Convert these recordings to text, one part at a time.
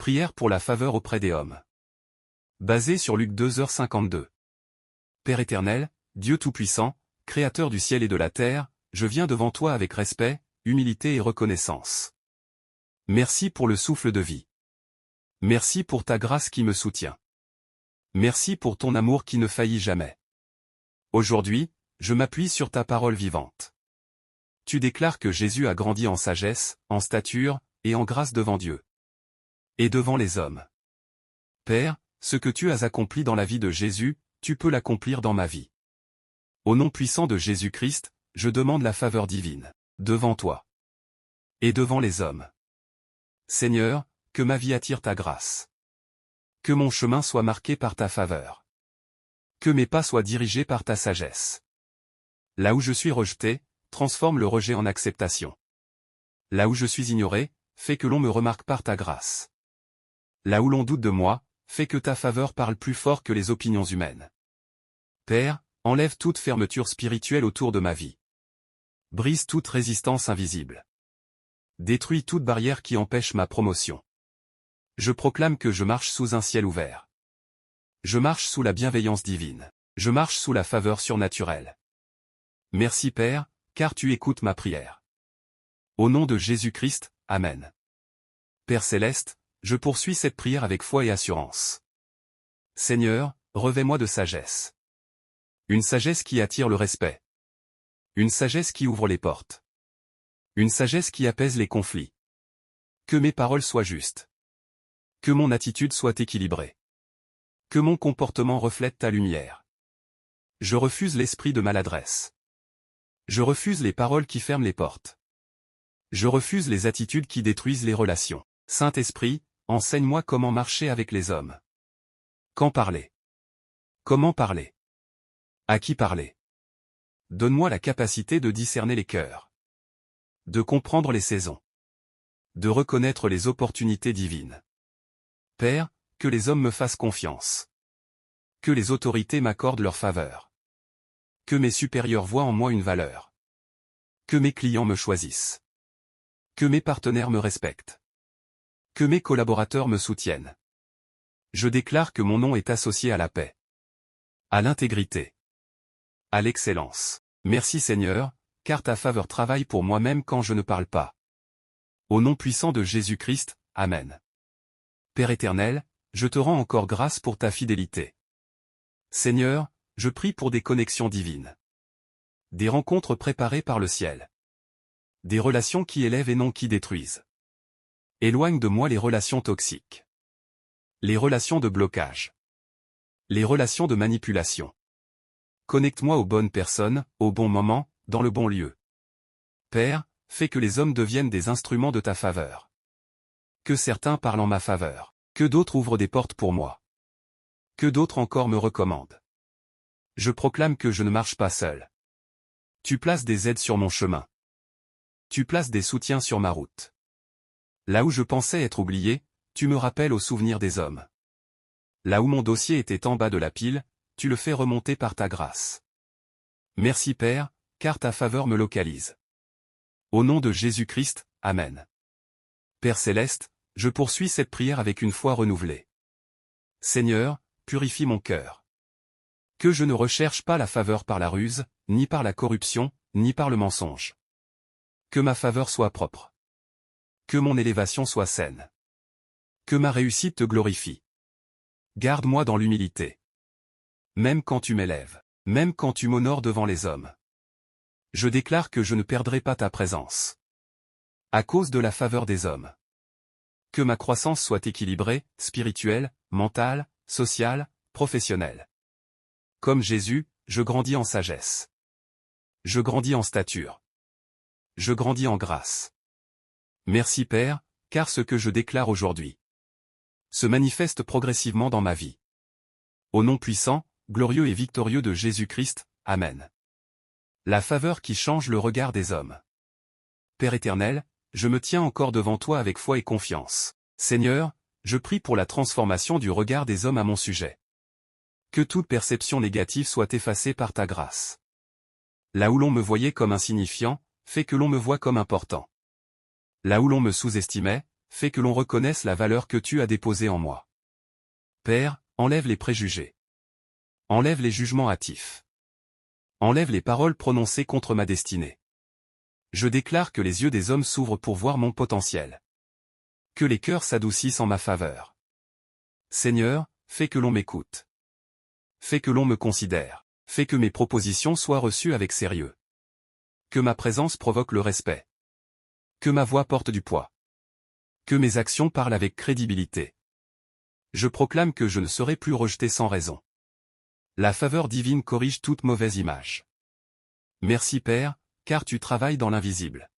Prière pour la faveur auprès des hommes. Basé sur Luc 2h52. Père éternel, Dieu Tout-Puissant, Créateur du ciel et de la terre, je viens devant toi avec respect, humilité et reconnaissance. Merci pour le souffle de vie. Merci pour ta grâce qui me soutient. Merci pour ton amour qui ne faillit jamais. Aujourd'hui, je m'appuie sur ta parole vivante. Tu déclares que Jésus a grandi en sagesse, en stature, et en grâce devant Dieu. Et devant les hommes. Père, ce que tu as accompli dans la vie de Jésus, tu peux l'accomplir dans ma vie. Au nom puissant de Jésus-Christ, je demande la faveur divine, devant toi. Et devant les hommes. Seigneur, que ma vie attire ta grâce. Que mon chemin soit marqué par ta faveur. Que mes pas soient dirigés par ta sagesse. Là où je suis rejeté, transforme le rejet en acceptation. Là où je suis ignoré, fais que l'on me remarque par ta grâce. Là où l'on doute de moi, fais que ta faveur parle plus fort que les opinions humaines. Père, enlève toute fermeture spirituelle autour de ma vie. Brise toute résistance invisible. Détruis toute barrière qui empêche ma promotion. Je proclame que je marche sous un ciel ouvert. Je marche sous la bienveillance divine. Je marche sous la faveur surnaturelle. Merci Père, car tu écoutes ma prière. Au nom de Jésus-Christ, Amen. Père céleste, je poursuis cette prière avec foi et assurance. Seigneur, revêt-moi de sagesse. Une sagesse qui attire le respect. Une sagesse qui ouvre les portes. Une sagesse qui apaise les conflits. Que mes paroles soient justes. Que mon attitude soit équilibrée. Que mon comportement reflète ta lumière. Je refuse l'esprit de maladresse. Je refuse les paroles qui ferment les portes. Je refuse les attitudes qui détruisent les relations. Saint-Esprit, enseigne-moi comment marcher avec les hommes. Quand parler? Comment parler? À qui parler? Donne-moi la capacité de discerner les cœurs. De comprendre les saisons. De reconnaître les opportunités divines. Père, que les hommes me fassent confiance. Que les autorités m'accordent leur faveur. Que mes supérieurs voient en moi une valeur. Que mes clients me choisissent. Que mes partenaires me respectent. Que mes collaborateurs me soutiennent. Je déclare que mon nom est associé à la paix. À l'intégrité. À l'excellence. Merci Seigneur, car ta faveur travaille pour moi même quand je ne parle pas. Au nom puissant de Jésus-Christ, Amen. Père éternel, je te rends encore grâce pour ta fidélité. Seigneur, je prie pour des connexions divines. Des rencontres préparées par le ciel. Des relations qui élèvent et non qui détruisent. Éloigne de moi les relations toxiques. Les relations de blocage. Les relations de manipulation. Connecte-moi aux bonnes personnes, au bon moment, dans le bon lieu. Père, fais que les hommes deviennent des instruments de ta faveur. Que certains parlent en ma faveur. Que d'autres ouvrent des portes pour moi. Que d'autres encore me recommandent. Je proclame que je ne marche pas seul. Tu places des aides sur mon chemin. Tu places des soutiens sur ma route. Là où je pensais être oublié, tu me rappelles au souvenir des hommes. Là où mon dossier était en bas de la pile, tu le fais remonter par ta grâce. Merci Père, car ta faveur me localise. Au nom de Jésus-Christ, Amen. Père céleste, je poursuis cette prière avec une foi renouvelée. Seigneur, purifie mon cœur. Que je ne recherche pas la faveur par la ruse, ni par la corruption, ni par le mensonge. Que ma faveur soit propre. Que mon élévation soit saine. Que ma réussite te glorifie. Garde-moi dans l'humilité. Même quand tu m'élèves, même quand tu m'honores devant les hommes. Je déclare que je ne perdrai pas ta présence. À cause de la faveur des hommes. Que ma croissance soit équilibrée, spirituelle, mentale, sociale, professionnelle. Comme Jésus, je grandis en sagesse. Je grandis en stature. Je grandis en grâce. Merci Père, car ce que je déclare aujourd'hui se manifeste progressivement dans ma vie. Au nom puissant, glorieux et victorieux de Jésus-Christ, Amen. La faveur qui change le regard des hommes. Père éternel, je me tiens encore devant toi avec foi et confiance. Seigneur, je prie pour la transformation du regard des hommes à mon sujet. Que toute perception négative soit effacée par ta grâce. Là où l'on me voyait comme insignifiant, fais que l'on me voie comme important. Là où l'on me sous-estimait, fais que l'on reconnaisse la valeur que tu as déposée en moi. Père, enlève les préjugés. Enlève les jugements hâtifs. Enlève les paroles prononcées contre ma destinée. Je déclare que les yeux des hommes s'ouvrent pour voir mon potentiel. Que les cœurs s'adoucissent en ma faveur. Seigneur, fais que l'on m'écoute. Fais que l'on me considère. Fais que mes propositions soient reçues avec sérieux. Que ma présence provoque le respect. Que ma voix porte du poids. Que mes actions parlent avec crédibilité. Je proclame que je ne serai plus rejeté sans raison. La faveur divine corrige toute mauvaise image. Merci Père, car tu travailles dans l'invisible.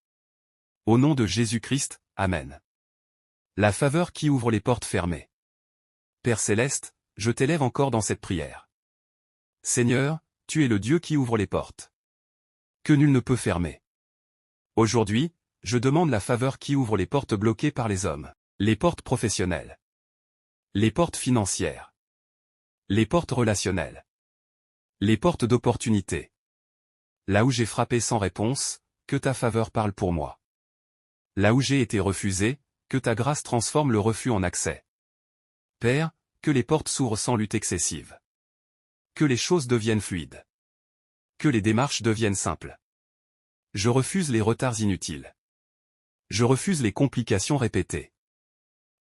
Au nom de Jésus-Christ, Amen. La faveur qui ouvre les portes fermées. Père céleste, je t'élève encore dans cette prière. Seigneur, tu es le Dieu qui ouvre les portes. Que nul ne peut fermer. Aujourd'hui, je demande la faveur qui ouvre les portes bloquées par les hommes, les portes professionnelles, les portes financières, les portes relationnelles, les portes d'opportunité. Là où j'ai frappé sans réponse, que ta faveur parle pour moi. Là où j'ai été refusé, que ta grâce transforme le refus en accès. Père, que les portes s'ouvrent sans lutte excessive. Que les choses deviennent fluides. Que les démarches deviennent simples. Je refuse les retards inutiles. Je refuse les complications répétées.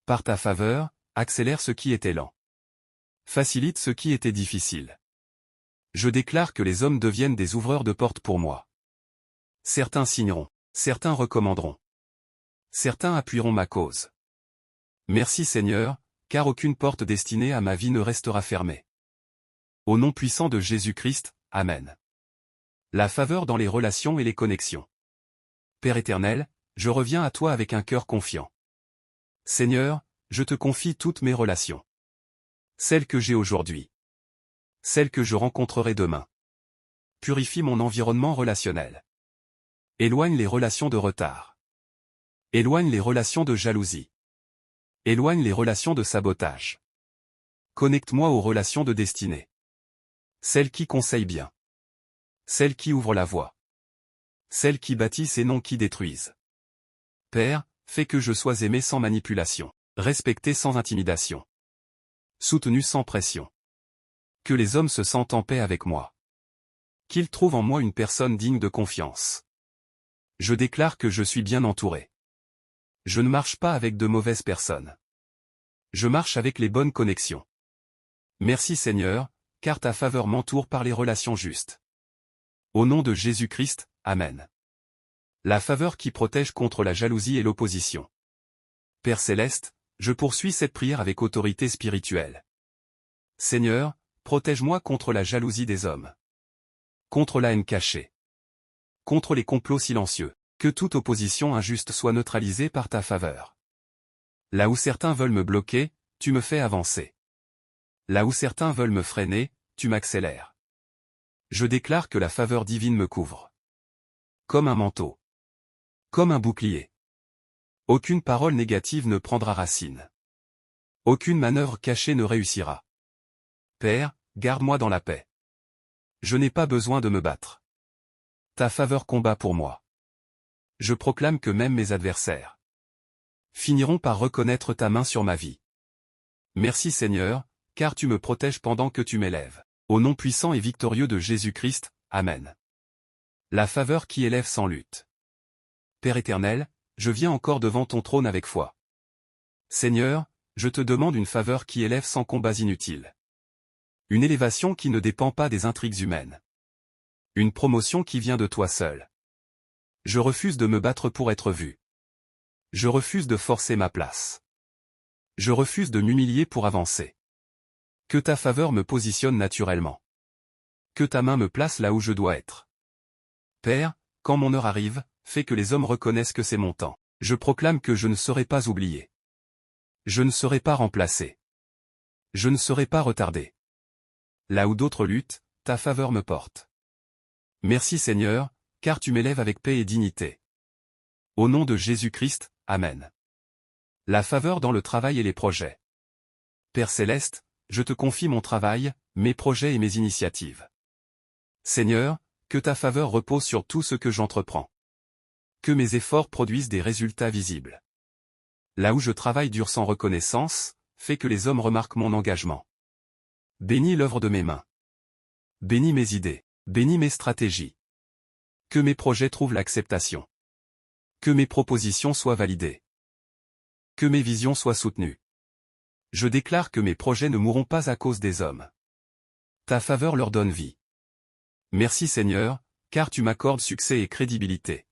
Par ta faveur, accélère ce qui était lent. Facilite ce qui était difficile. Je déclare que les hommes deviennent des ouvreurs de portes pour moi. Certains signeront, certains recommanderont. Certains appuieront ma cause. Merci Seigneur, car aucune porte destinée à ma vie ne restera fermée. Au nom puissant de Jésus-Christ, Amen. La faveur dans les relations et les connexions. Père éternel, je reviens à toi avec un cœur confiant. Seigneur, je te confie toutes mes relations. Celles que j'ai aujourd'hui. Celles que je rencontrerai demain. Purifie mon environnement relationnel. Éloigne les relations de retard. Éloigne les relations de jalousie. Éloigne les relations de sabotage. Connecte-moi aux relations de destinée. Celles qui conseillent bien. Celles qui ouvrent la voie. Celles qui bâtissent et non qui détruisent. Père, fais que je sois aimé sans manipulation, respecté sans intimidation, soutenu sans pression. Que les hommes se sentent en paix avec moi. Qu'ils trouvent en moi une personne digne de confiance. Je déclare que je suis bien entouré. Je ne marche pas avec de mauvaises personnes. Je marche avec les bonnes connexions. Merci Seigneur, car ta faveur m'entoure par les relations justes. Au nom de Jésus-Christ, Amen. La faveur qui protège contre la jalousie et l'opposition. Père céleste, je poursuis cette prière avec autorité spirituelle. Seigneur, protège-moi contre la jalousie des hommes. Contre la haine cachée. Contre les complots silencieux. Que toute opposition injuste soit neutralisée par ta faveur. Là où certains veulent me bloquer, tu me fais avancer. Là où certains veulent me freiner, tu m'accélères. Je déclare que la faveur divine me couvre. Comme un manteau. Comme un bouclier. Aucune parole négative ne prendra racine. Aucune manœuvre cachée ne réussira. Père, garde-moi dans la paix. Je n'ai pas besoin de me battre. Ta faveur combat pour moi. Je proclame que même mes adversaires finiront par reconnaître ta main sur ma vie. Merci Seigneur, car tu me protèges pendant que tu m'élèves. Au nom puissant et victorieux de Jésus-Christ, Amen. La faveur qui élève sans lutte. Père éternel, je viens encore devant ton trône avec foi. Seigneur, je te demande une faveur qui élève sans combats inutiles. Une élévation qui ne dépend pas des intrigues humaines. Une promotion qui vient de toi seul. Je refuse de me battre pour être vu. Je refuse de forcer ma place. Je refuse de m'humilier pour avancer. Que ta faveur me positionne naturellement. Que ta main me place là où je dois être. Père, quand mon heure arrive, fais que les hommes reconnaissent que c'est mon temps. Je proclame que je ne serai pas oublié. Je ne serai pas remplacé. Je ne serai pas retardé. Là où d'autres luttent, ta faveur me porte. Merci Seigneur, car tu m'élèves avec paix et dignité. Au nom de Jésus-Christ, Amen. La faveur dans le travail et les projets. Père céleste, je te confie mon travail, mes projets et mes initiatives. Seigneur, que ta faveur repose sur tout ce que j'entreprends. Que mes efforts produisent des résultats visibles. Là où je travaille dur sans reconnaissance, fait que les hommes remarquent mon engagement. Bénis l'œuvre de mes mains. Bénis mes idées. Bénis mes stratégies. Que mes projets trouvent l'acceptation. Que mes propositions soient validées. Que mes visions soient soutenues. Je déclare que mes projets ne mourront pas à cause des hommes. Ta faveur leur donne vie. Merci Seigneur, car tu m'accordes succès et crédibilité.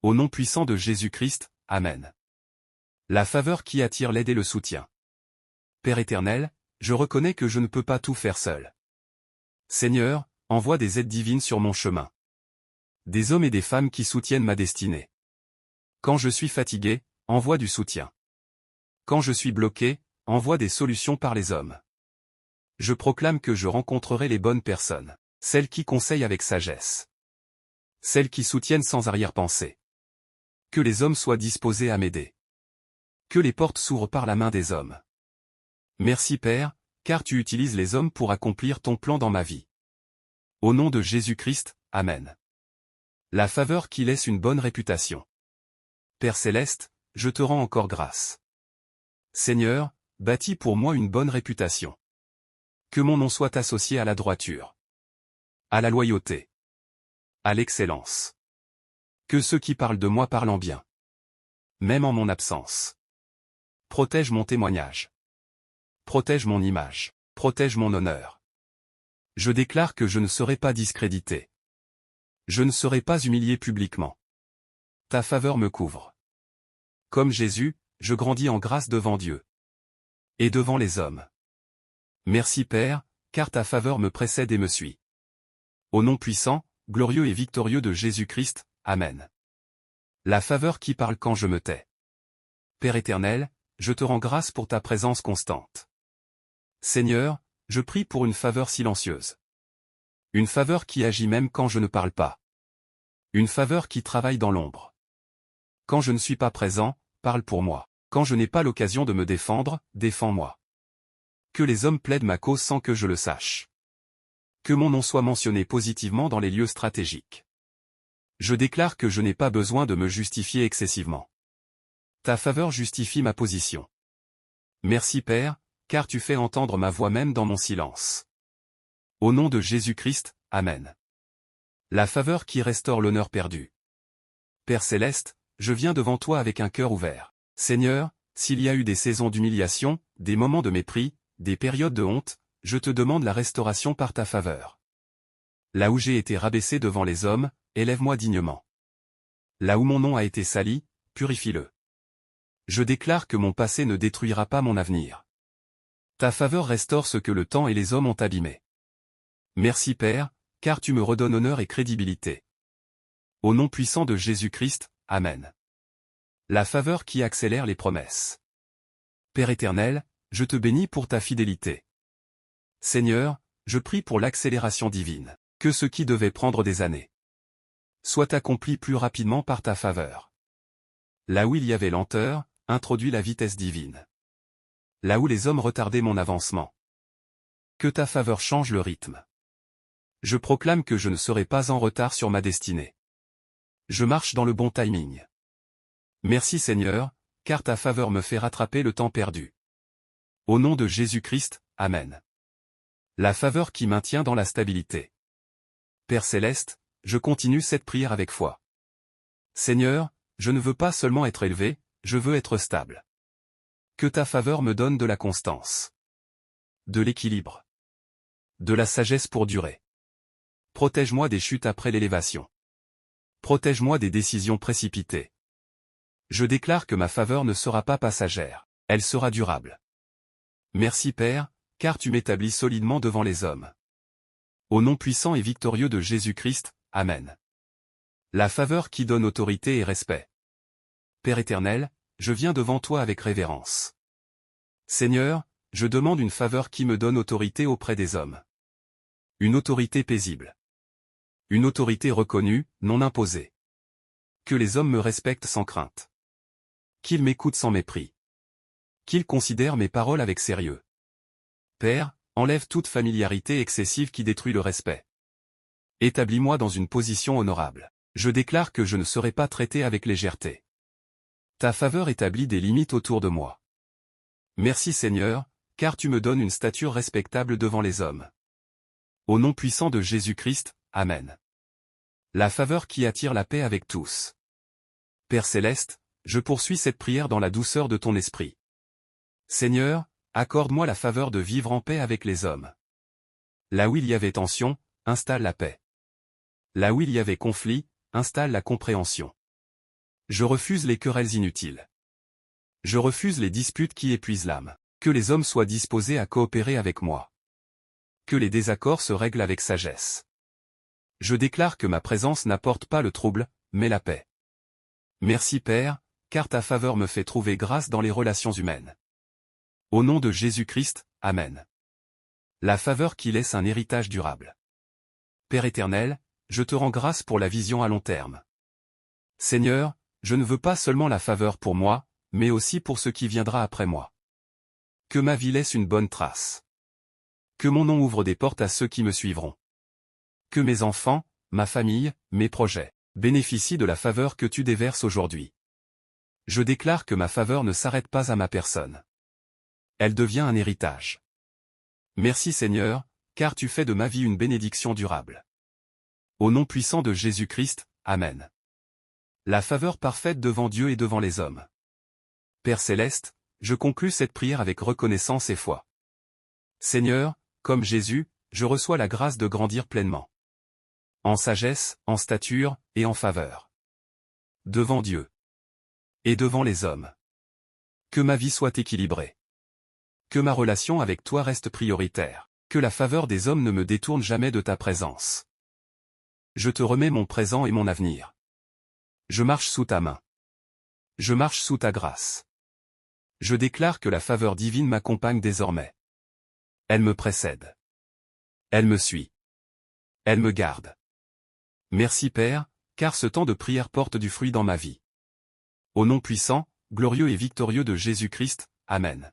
Au nom puissant de Jésus-Christ, Amen. La faveur qui attire l'aide et le soutien. Père éternel, je reconnais que je ne peux pas tout faire seul. Seigneur, envoie des aides divines sur mon chemin. Des hommes et des femmes qui soutiennent ma destinée. Quand je suis fatigué, envoie du soutien. Quand je suis bloqué, envoie des solutions par les hommes. Je proclame que je rencontrerai les bonnes personnes, celles qui conseillent avec sagesse. Celles qui soutiennent sans arrière-pensée. Que les hommes soient disposés à m'aider. Que les portes s'ouvrent par la main des hommes. Merci Père, car tu utilises les hommes pour accomplir ton plan dans ma vie. Au nom de Jésus-Christ, Amen. La faveur qui laisse une bonne réputation. Père céleste, je te rends encore grâce. Seigneur, bâtis pour moi une bonne réputation. Que mon nom soit associé à la droiture. À la loyauté. À l'excellence. Que ceux qui parlent de moi parlent en bien. Même en mon absence. Protège mon témoignage. Protège mon image. Protège mon honneur. Je déclare que je ne serai pas discrédité. Je ne serai pas humilié publiquement. Ta faveur me couvre. Comme Jésus, je grandis en grâce devant Dieu. Et devant les hommes. Merci Père, car ta faveur me précède et me suit. Au nom puissant, glorieux et victorieux de Jésus-Christ, Amen. La faveur qui parle quand je me tais. Père éternel, je te rends grâce pour ta présence constante. Seigneur, je prie pour une faveur silencieuse. Une faveur qui agit même quand je ne parle pas. Une faveur qui travaille dans l'ombre. Quand je ne suis pas présent, parle pour moi. Quand je n'ai pas l'occasion de me défendre, défends-moi. Que les hommes plaident ma cause sans que je le sache. Que mon nom soit mentionné positivement dans les lieux stratégiques. Je déclare que je n'ai pas besoin de me justifier excessivement. Ta faveur justifie ma position. Merci Père, car tu fais entendre ma voix même dans mon silence. Au nom de Jésus-Christ, Amen. La faveur qui restaure l'honneur perdu. Père céleste, je viens devant toi avec un cœur ouvert. Seigneur, s'il y a eu des saisons d'humiliation, des moments de mépris, des périodes de honte, je te demande la restauration par ta faveur. Là où j'ai été rabaissé devant les hommes, élève-moi dignement. Là où mon nom a été sali, purifie-le. Je déclare que mon passé ne détruira pas mon avenir. Ta faveur restaure ce que le temps et les hommes ont abîmé. Merci Père, car tu me redonnes honneur et crédibilité. Au nom puissant de Jésus-Christ, Amen. La faveur qui accélère les promesses. Père éternel, je te bénis pour ta fidélité. Seigneur, je prie pour l'accélération divine, que ce qui devait prendre des années soit accompli plus rapidement par ta faveur. Là où il y avait lenteur, introduis la vitesse divine. Là où les hommes retardaient mon avancement. Que ta faveur change le rythme. Je proclame que je ne serai pas en retard sur ma destinée. Je marche dans le bon timing. Merci Seigneur, car ta faveur me fait rattraper le temps perdu. Au nom de Jésus-Christ, Amen. La faveur qui maintient dans la stabilité. Père céleste, je continue cette prière avec foi. Seigneur, je ne veux pas seulement être élevé, je veux être stable. Que ta faveur me donne de la constance. De l'équilibre. De la sagesse pour durer. Protège-moi des chutes après l'élévation. Protège-moi des décisions précipitées. Je déclare que ma faveur ne sera pas passagère, elle sera durable. Merci Père, car tu m'établis solidement devant les hommes. Au nom puissant et victorieux de Jésus-Christ, Amen. La faveur qui donne autorité et respect. Père éternel, je viens devant toi avec révérence. Seigneur, je demande une faveur qui me donne autorité auprès des hommes. Une autorité paisible. Une autorité reconnue, non imposée. Que les hommes me respectent sans crainte. Qu'ils m'écoutent sans mépris. Qu'ils considèrent mes paroles avec sérieux. Père, enlève toute familiarité excessive qui détruit le respect. Établis-moi dans une position honorable. Je déclare que je ne serai pas traité avec légèreté. Ta faveur établit des limites autour de moi. Merci Seigneur, car tu me donnes une stature respectable devant les hommes. Au nom puissant de Jésus-Christ, Amen. La faveur qui attire la paix avec tous. Père Céleste, je poursuis cette prière dans la douceur de ton esprit. Seigneur, accorde-moi la faveur de vivre en paix avec les hommes. Là où il y avait tension, installe la paix. Là où il y avait conflit, installe la compréhension. Je refuse les querelles inutiles. Je refuse les disputes qui épuisent l'âme. Que les hommes soient disposés à coopérer avec moi. Que les désaccords se règlent avec sagesse. Je déclare que ma présence n'apporte pas le trouble, mais la paix. Merci Père, car ta faveur me fait trouver grâce dans les relations humaines. Au nom de Jésus-Christ, Amen. La faveur qui laisse un héritage durable. Père éternel, je te rends grâce pour la vision à long terme. Seigneur, je ne veux pas seulement la faveur pour moi, mais aussi pour ce qui viendra après moi. Que ma vie laisse une bonne trace. Que mon nom ouvre des portes à ceux qui me suivront. Que mes enfants, ma famille, mes projets, bénéficient de la faveur que tu déverses aujourd'hui. Je déclare que ma faveur ne s'arrête pas à ma personne. Elle devient un héritage. Merci Seigneur, car tu fais de ma vie une bénédiction durable. Au nom puissant de Jésus-Christ, Amen. La faveur parfaite devant Dieu et devant les hommes. Père Céleste, je conclus cette prière avec reconnaissance et foi. Seigneur, comme Jésus, je reçois la grâce de grandir pleinement. En sagesse, en stature, et en faveur. Devant Dieu. Et devant les hommes. Que ma vie soit équilibrée. Que ma relation avec toi reste prioritaire. Que la faveur des hommes ne me détourne jamais de ta présence. Je te remets mon présent et mon avenir. Je marche sous ta main. Je marche sous ta grâce. Je déclare que la faveur divine m'accompagne désormais. Elle me précède. Elle me suit. Elle me garde. Merci Père, car ce temps de prière porte du fruit dans ma vie. Au nom puissant, glorieux et victorieux de Jésus-Christ, Amen.